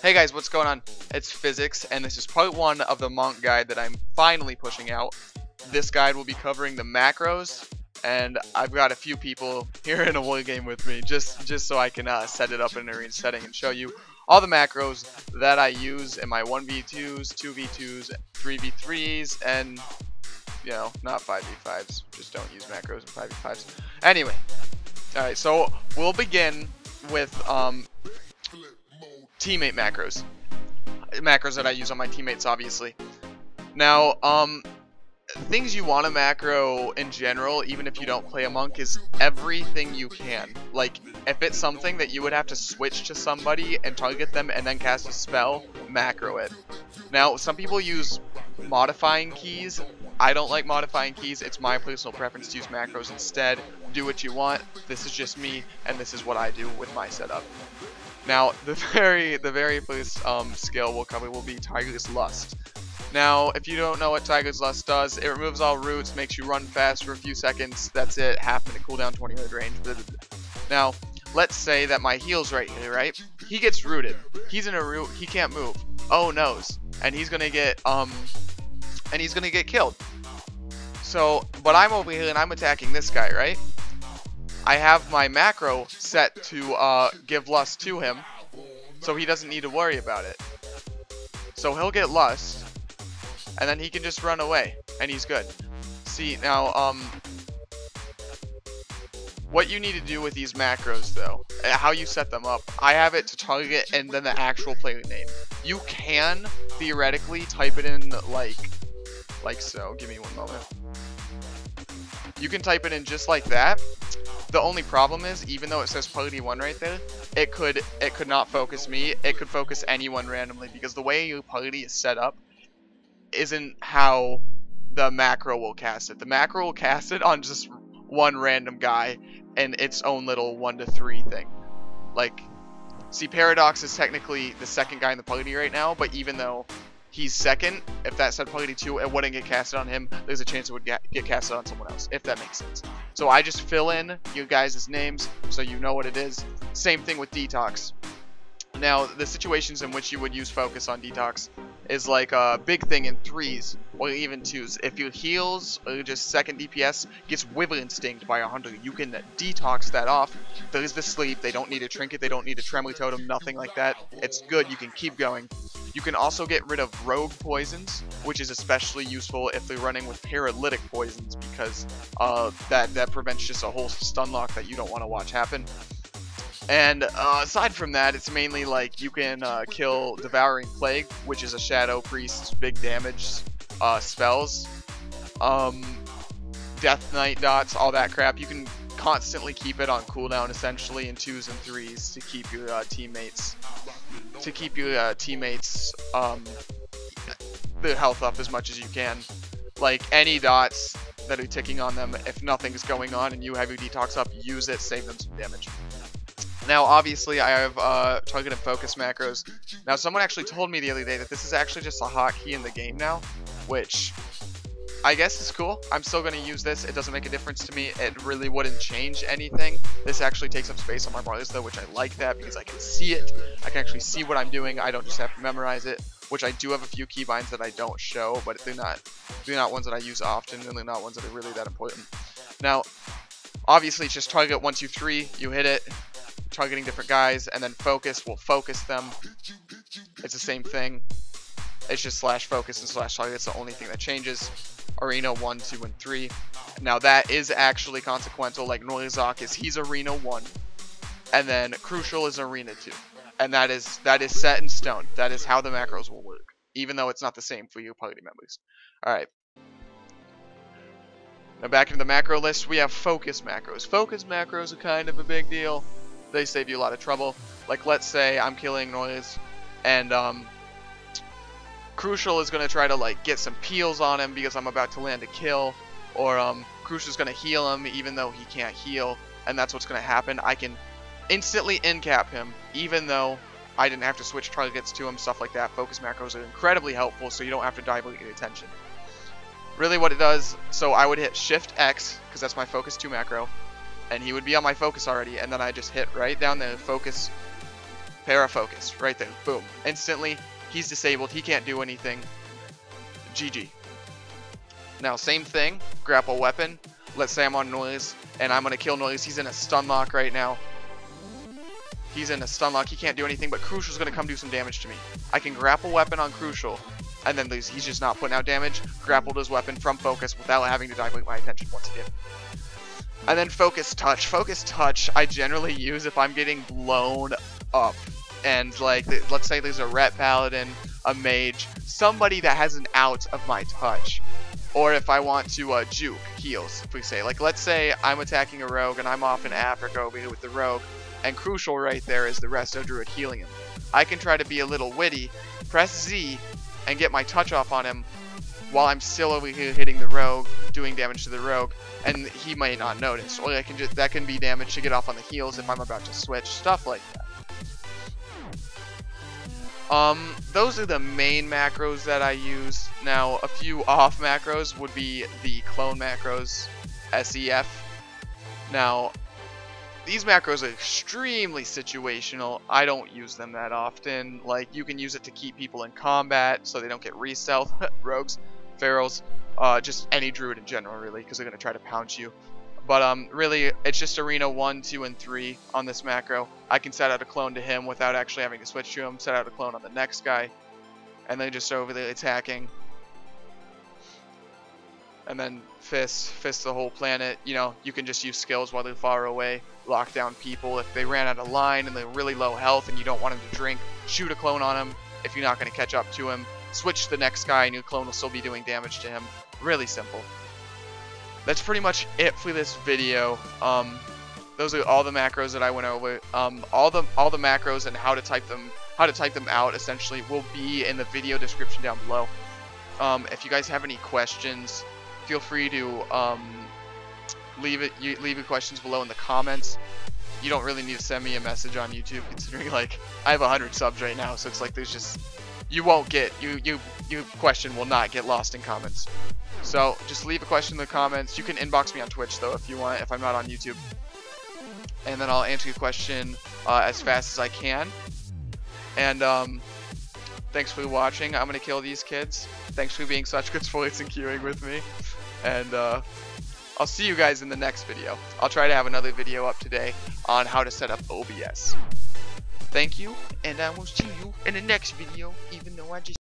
Hey guys, what's going on? It's Fizecs, and this is part 1 of the monk guide that I'm finally pushing out. This guide will be covering the macros, and I've got a few people here in a war game with me, just so I can set it up in an arena setting and show you all the macros that I use in my 1v2s, 2v2s, 3v3s, and, you know, not 5v5s. Just don't use macros in 5v5s. Anyway, alright, so we'll begin with, teammate macros that I use on my teammates, obviously. Now, things you want to macro in general, even if you don't play a monk, is everything you can. Like, if it's something that you would have to switch to somebody and target them and then cast a spell, macro it. Now, some people use modifying keys. I don't like modifying keys. It's my personal preference to use macros instead. Do what you want. This is just me, and this is what I do with my setup. Now, the very first skill we'll cover will be Tiger's Lust. Now, if you don't know what Tiger's Lust does, it removes all roots, makes you run fast for a few seconds. That's it. Half minute cooldown, 20 minute range. Blah, blah, blah. Now, let's say that my heal's right here, right? He gets rooted. He's in a root. He can't move. Oh noes, and he's gonna get killed. So, but I'm over here and I'm attacking this guy, right? I have my macro set to give Lust to him, so he doesn't need to worry about it. So he'll get Lust, and then he can just run away, and he's good. See, now, what you need to do with these macros, though, how you set them up, I have it to target and then the actual player name. You can, theoretically, type it in like so. Give me one moment. You can type it in just like that. The only problem is, even though it says party 1 right there, it could not focus me. It could focus anyone randomly, because the way your party is set up isn't how the macro will cast it. The macro will cast it on just one random guy and its own little 1 to 3 thing. Like, see, Paradox is technically the second guy in the party right now, but even though he's second, if that said party 2, it wouldn't get casted on him. There's a chance it would get casted on someone else, if that makes sense. So I just fill in you guys' names so you know what it is. Same thing with Detox. Now, the situations in which you would use focus on Detox is like a big thing in 3s or even 2s. If your heals or just second DPS gets Wither Instinct by 100, you can detox that off. There's the sleep. They don't need a trinket. They don't need a tremor totem. Nothing like that. It's good. You can keep going. You can also get rid of rogue poisons, which is especially useful if they're running with paralytic poisons, because that prevents just a whole stun lock that you don't want to watch happen. And aside from that, it's mainly like you can kill Devouring Plague, which is a Shadow Priest's big damage spells. Death Knight dots, all that crap. You can constantly keep it on cooldown, essentially, in 2s and 3s to keep your teammates their health up as much as you can. Like, any dots that are ticking on them, if nothing's going on and you have your detox up, use it, save them some damage. Now, obviously, I have target and focus macros. Now, someone actually told me the other day that this is actually just a hotkey in the game now, which I guess is cool. I'm still going to use this. It doesn't make a difference to me. It really wouldn't change anything. This actually takes up space on my bars, though, which I like that because I can see it. I can actually see what I'm doing. I don't just have to memorize it, which I do have a few keybinds that I don't show, but they're not ones that I use often, and they're not ones that are really that important. Now, obviously, it's just target 1, 2, 3. You hit it. Targeting different guys, and then focus will focus them. It's the same thing. It's just slash focus and slash target. It's the only thing that changes. Arena 1, 2, and 3. Now that is actually consequential. Like Norizak is, he's Arena 1, and then Crucial is Arena 2, and that is set in stone. That is how the macros will work, even though it's not the same for your party members. All right. Now back into the macro list, we have focus macros. Focus macros are kind of a big deal. They save you a lot of trouble. Like, let's say I'm killing Noise, and Crucial is gonna try to like get some peels on him because I'm about to land a kill, or Crucial's gonna heal him even though he can't heal, and that's what's gonna happen. I can instantly in-cap him even though I didn't have to switch targets to him, stuff like that. Focus macros are incredibly helpful, so you don't have to divert your attention. Really what it does, so I would hit Shift X, because that's my focus 2 macro, and he would be on my focus already, and then I just hit right down there, focus Parafocus, right there, boom. Instantly, he's disabled, he can't do anything. GG. Now, same thing, Grapple Weapon. Let's say I'm on Noise, and I'm gonna kill Noise. He's in a stun lock right now. He's in a stun lock, he can't do anything, but Crucial's gonna come do some damage to me. I can Grapple Weapon on Crucial, and then he's just not putting out damage. Grappled his weapon from Focus without having to divert my attention once again. And then Focus Touch. Focus Touch I generally use if I'm getting blown up. And like, let's say there's a Ret Paladin, a Mage, somebody that has an out of my touch. Or if I want to juke heals, if we say. Like, let's say I'm attacking a Rogue and I'm off in Africa over here with the Rogue, and Crucial right there is the Resto Druid healing him. I can try to be a little witty, press Z, and get my touch off on him while I'm still over here hitting the Rogue, doing damage to the Rogue, and he may not notice. Or I can just, that can be damage to get off on the heals if I'm about to switch, stuff like that. Those are the main macros that I use. Now, a few off macros would be the clone macros, SEF. Now, these macros are extremely situational. I don't use them that often. Like, you can use it to keep people in combat so they don't get re-stealth. Rogues, Pharaohs, just any druid in general, really, because they're going to try to pounce you. But really, it's just Arena 1, 2, and 3 on this macro. I can set out a clone to him without actually having to switch to him, set out a clone on the next guy, and then just over there attacking. And then fist the whole planet. You know, you can just use skills while they're far away, lock down people. If they ran out of line and they're really low health and you don't want them to drink, shoot a clone on him if you're not going to catch up to him. Switch to the next guy and your clone will still be doing damage to him. Really simple. That's pretty much it for this video. Those are all the macros that I went over. All the macros and how to type them out essentially will be in the video description down below. If you guys have any questions, feel free to leave your questions below in the comments. You don't really need to send me a message on YouTube, considering like I have 100 subs right now, so it's like there's just your question will not get lost in comments. So just leave a question in the comments. You can inbox me on Twitch though if you want, if I'm not on YouTube, and then I'll answer your question as fast as I can. And thanks for watching. I'm gonna kill these kids. Thanks for being such good sports and queuing with me. And I'll see you guys in the next video. I'll try to have another video up today on how to set up OBS. Thank you, and I will see you in the next video, even though I just